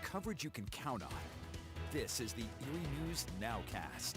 coverage you can count on. This is the Erie News NOWCAST.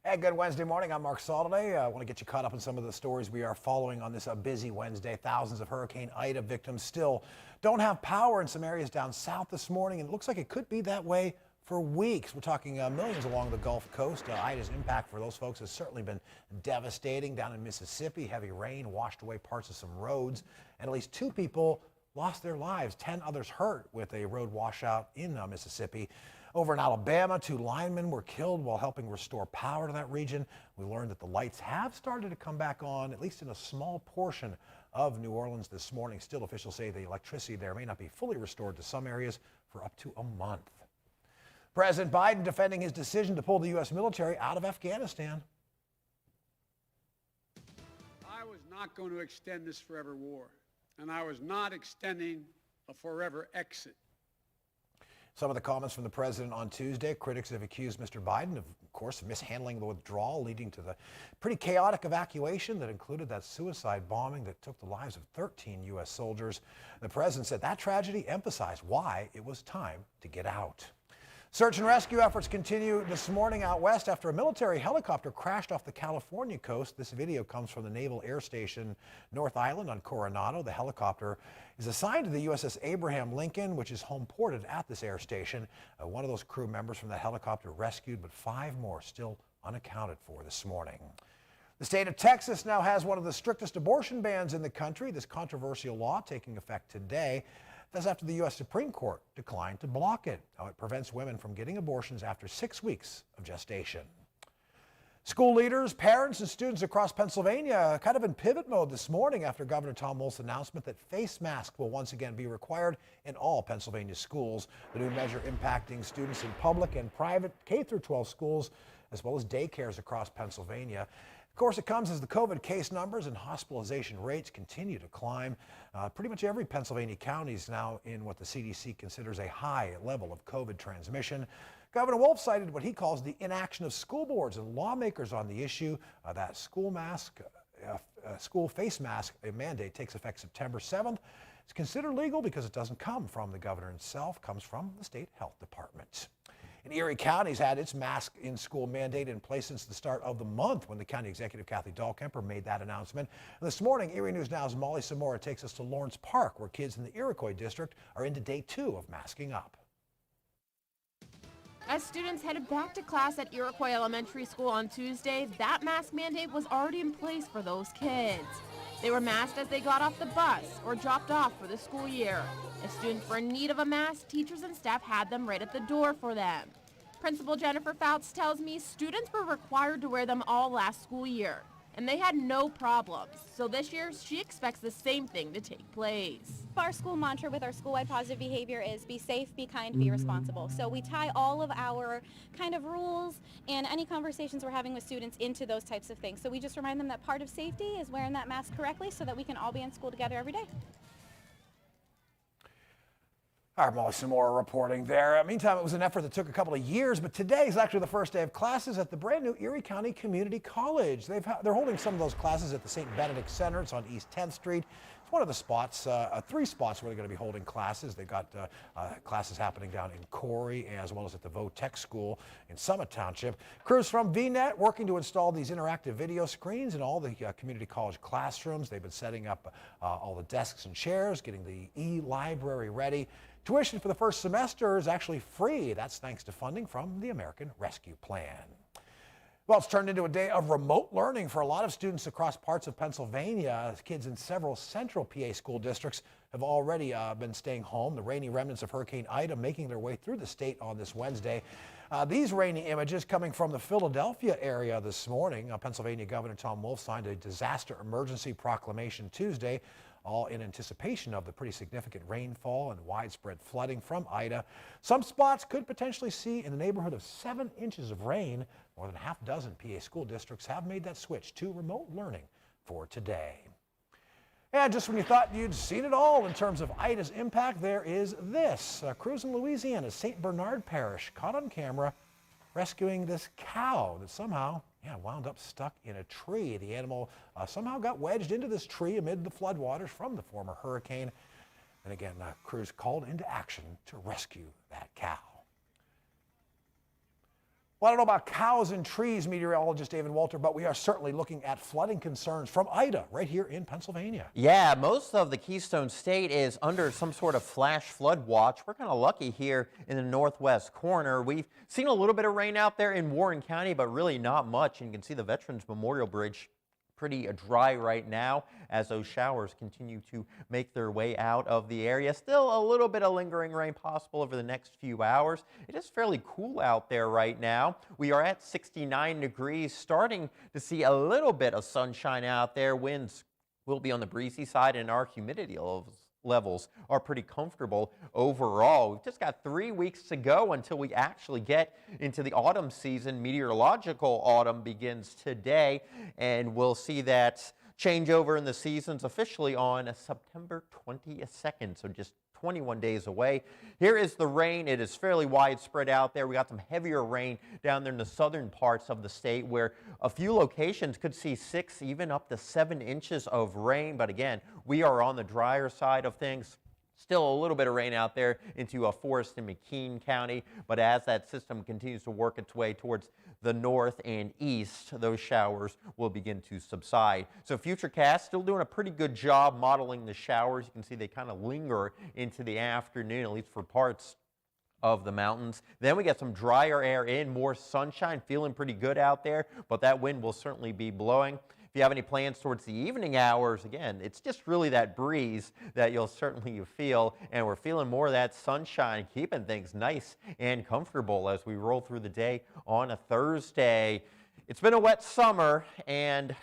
Hey, good Wednesday morning. I'm Mark Saul today. I want to get you caught up on some of the stories we are following on this busy Wednesday. Thousands of Hurricane Ida victims still don't have power in some areas down south this morning, and it looks like it could be that way for weeks. We're talking millions along the Gulf Coast. Ida's impact for those folks has certainly been devastating. Down in Mississippi, heavy rain washed away parts of some roads, and at least 2 people lost their lives. 10 others hurt with a road washout in Mississippi. Over in Alabama, 2 linemen were killed while helping restore power to that region. We learned that the lights have started to come back on, at least in a small portion of New Orleans this morning. Still, officials say the electricity there may not be fully restored to some areas for up to a month. President Biden defending his decision to pull the U.S. military out of Afghanistan. I was not going to extend this forever war, and I was not extending a forever exit. Some of the comments from the president on Tuesday. Critics have accused Mr. Biden of course, mishandling the withdrawal, leading to the pretty chaotic evacuation that included that suicide bombing that took the lives of 13 U.S. soldiers. The president said that tragedy emphasized why it was time to get out. Search and rescue efforts continue this morning out west after a military helicopter crashed off the California coast. This video comes from the Naval Air Station North Island on Coronado. The helicopter is assigned to the USS Abraham Lincoln, which is home ported at this air station. One of those crew members from the helicopter rescued, but 5 more still unaccounted for this morning. The state of Texas now has one of the strictest abortion bans in the country. This controversial law taking effect today. That's after the U.S. Supreme Court declined to block it. Now, it prevents women from getting abortions after 6 weeks of gestation. School leaders, parents, and students across Pennsylvania kind of in pivot mode this morning after Governor Tom Wolf's announcement that face masks will once again be required in all Pennsylvania schools. The new measure impacting students in public and private K-12 schools, as well as daycares across Pennsylvania. Of course, it comes as the COVID case numbers and hospitalization rates continue to climb. Pretty much every Pennsylvania county is now in what the CDC considers a high level of COVID transmission. Governor Wolf cited what he calls the inaction of school boards and lawmakers on the issue. That school face mask mandate takes effect September 7th. It's considered legal because it doesn't come from the governor himself, comes from the state health department. And Erie County's had its mask in school mandate in place since the start of the month when the county executive Kathy Dahlkemper made that announcement. And this morning, Erie News Now's Molly Samora takes us to Lawrence Park, where kids in the Iroquois district are into day 2 of masking up. As students headed back to class at Iroquois Elementary School on Tuesday, that mask mandate was already in place for those kids. They were masked as they got off the bus or dropped off for the school year. If students were in need of a mask, teachers and staff had them right at the door for them. Principal Jennifer Fouts tells me students were required to wear them all last school year, and they had no problems. So this year, she expects the same thing to take place. Our school mantra with our school-wide positive behavior is be safe, be kind, be responsible. So we tie all of our kind of rules and any conversations we're having with students into those types of things. So we just remind them that part of safety is wearing that mask correctly so that we can all be in school together every day. Our Molly Samora reporting there. Meantime, it was an effort that took a couple of years, but today is actually the first day of classes at the brand new Erie County Community College. They're holding some of those classes at the St. Benedict Center. It's on East 10th Street. It's one of the spots, 3 spots where they're going to be holding classes. They've got classes happening down in Corey as well as at the Vo-Tech School in Summit Township. Crews from VNet working to install these interactive video screens in all the community college classrooms. They've been setting up all the desks and chairs, getting the e-library ready. Tuition for the first semester is actually free. That's thanks to funding from the American Rescue Plan. Well, it's turned into a day of remote learning for a lot of students across parts of Pennsylvania. Kids in several central PA school districts have already been staying home. The rainy remnants of Hurricane Ida making their way through the state on this Wednesday. These rainy images coming from the Philadelphia area this morning. Pennsylvania Governor Tom Wolf signed a disaster emergency proclamation Tuesday, all in anticipation of the pretty significant rainfall and widespread flooding from Ida. Some spots could potentially see in the neighborhood of 7 inches of rain. More than half dozen PA school districts have made that switch to remote learning for today. And just when you thought you'd seen it all in terms of Ida's impact, there is this. Crews in Louisiana's St. Bernard Parish caught on camera rescuing this cow that somehow wound up stuck in a tree. The animal somehow got wedged into this tree amid the floodwaters from the former hurricane. And again, crews called into action to rescue that cow. Well, I don't know about cows and trees, meteorologist David Walter, but we are certainly looking at flooding concerns from Ida right here in Pennsylvania. Yeah, most of the Keystone State is under some sort of flash flood watch. We're kind of lucky here in the northwest corner. We've seen a little bit of rain out there in Warren County, but really not much. And you can see the Veterans Memorial Bridge pretty dry right now as those showers continue to make their way out of the area. Still a little bit of lingering rain possible over the next few hours. It is fairly cool out there right now. We are at 69 degrees, starting to see a little bit of sunshine out there. Winds will be on the breezy side, and our humidity levels are pretty comfortable overall. We've just got 3 weeks to go until we actually get into the autumn season. Meteorological autumn begins today, and we'll see that changeover in the seasons officially on September 22nd, so just 21 days away. Here is the rain. It is fairly widespread out there. We got some heavier rain down there in the southern parts of the state where a few locations could see 6, even up to 7 inches of rain. But again, we are on the drier side of things. Still a little bit of rain out there into Forest and McKean County, but as that system continues to work its way towards the north and east, those showers will begin to subside. So Futurecast still doing a pretty good job modeling the showers. You can see they kind of linger into the afternoon, at least for parts of the mountains. Then we get some drier air in, more sunshine, feeling pretty good out there, but that wind will certainly be blowing. If you have any plans towards the evening hours, again, it's just really that breeze that you'll certainly feel, and we're feeling more of that sunshine, keeping things nice and comfortable as we roll through the day on a Thursday. It's been a wet summer, and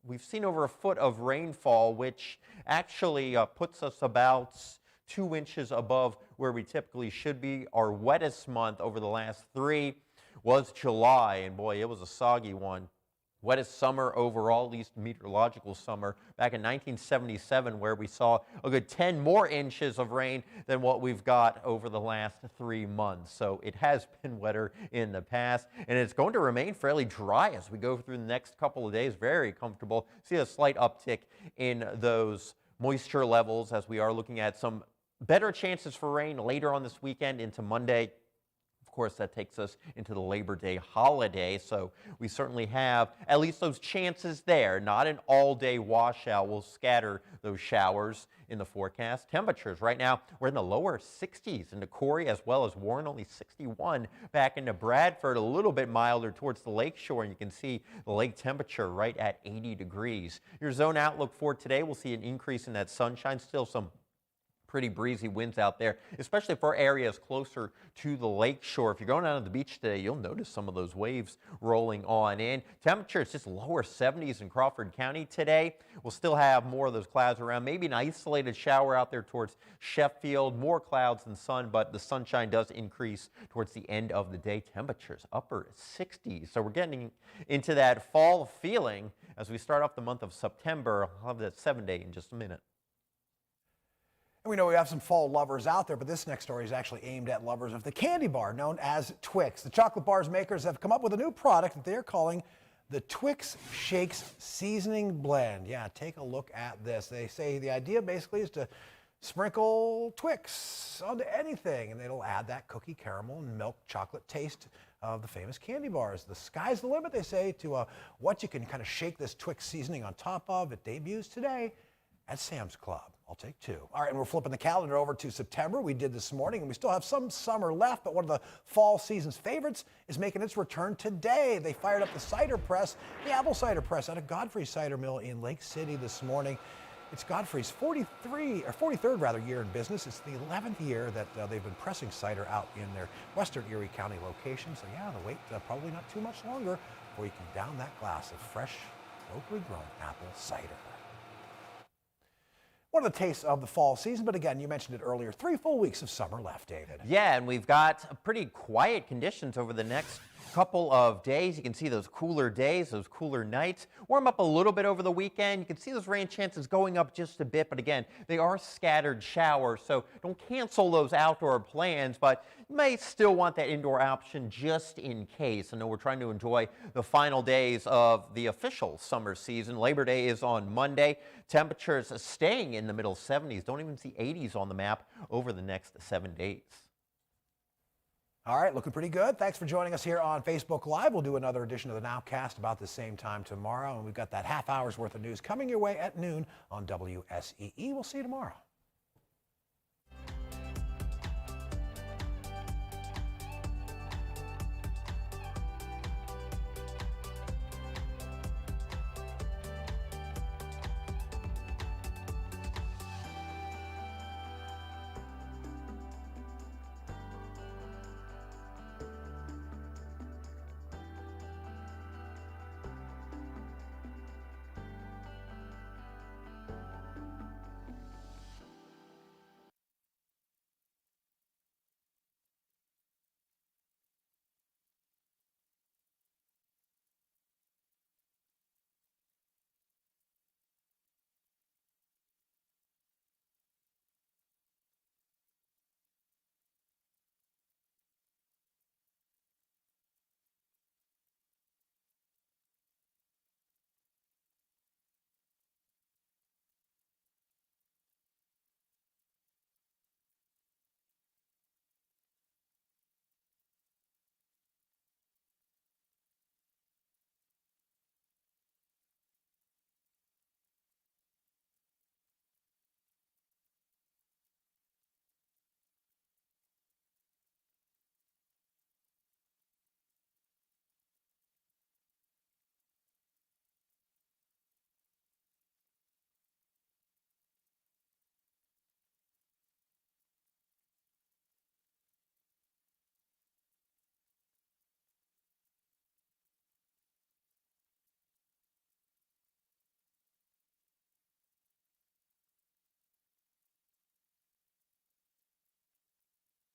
we've seen over a foot of rainfall, which actually puts us about 2 inches above where we typically should be. Our wettest month over the last 3 was July, and boy, it was a soggy one. Wettest summer overall, at least meteorological summer, back in 1977, where we saw a good 10 more inches of rain than what we've got over the last 3 months. So it has been wetter in the past, and it's going to remain fairly dry as we go through the next couple of days. Very comfortable. See a slight uptick in those moisture levels as we are looking at some better chances for rain later on this weekend into Monday. Of course, that takes us into the Labor Day holiday, so we certainly have at least those chances there. Not an all-day washout. We'll scatter those showers in the forecast. Temperatures right now, we're in the lower 60s into Corey as well as Warren, only 61 back into Bradford, a little bit milder towards the lake shore, and you can see the lake temperature right at 80 degrees. Your zone outlook for today, we'll see an increase in that sunshine, still some pretty breezy winds out there, especially for areas closer to the lake shore. If you're going out on the beach today, you'll notice some of those waves rolling on in. Temperatures just lower 70s in Crawford County today. We'll still have more of those clouds around, maybe an isolated shower out there towards Sheffield, more clouds than sun, but the sunshine does increase towards the end of the day. Temperatures upper 60s. So we're getting into that fall feeling as we start off the month of September. I'll have that 7-day in just a minute. And we know we have some fall lovers out there, but this next story is actually aimed at lovers of the candy bar known as Twix. The chocolate bar's makers have come up with a new product that they're calling the Twix Shakes Seasoning Blend. Yeah, take a look at this. They say the idea basically is to sprinkle Twix onto anything, and it'll add that cookie, caramel, and milk chocolate taste of the famous candy bars. The sky's the limit, they say, to what you can kind of shake this Twix seasoning on top of. It debuts today at Sam's Club. I'll take 2. All right, and we're flipping the calendar over to September. We did this morning, and we still have some summer left, but one of the fall season's favorites is making its return today. They fired up the cider press, the apple cider press, out of Godfrey's Cider Mill in Lake City this morning. It's Godfrey's 43rd year in business. It's the 11th year that they've been pressing cider out in their Western Erie County location. So yeah, the wait probably not too much longer before you can down that glass of fresh, locally grown apple cider. One of the tastes of the fall season, but again, you mentioned it earlier, 3 full weeks of summer left, David. Yeah, and we've got pretty quiet conditions over the next couple of days. You can see those cooler days, those cooler nights. Warm up a little bit over the weekend. You can see those rain chances going up just a bit, but again, they are scattered showers, so don't cancel those outdoor plans, but you may still want that indoor option just in case. I know we're trying to enjoy the final days of the official summer season. Labor Day is on Monday. Temperatures staying in the middle 70s. Don't even see 80s on the map over the next 7 days. All right, looking pretty good. Thanks for joining us here on Facebook Live. We'll do another edition of the NOWCAST about the same time tomorrow, and we've got that half hour's worth of news coming your way at noon on WSEE. We'll see you tomorrow.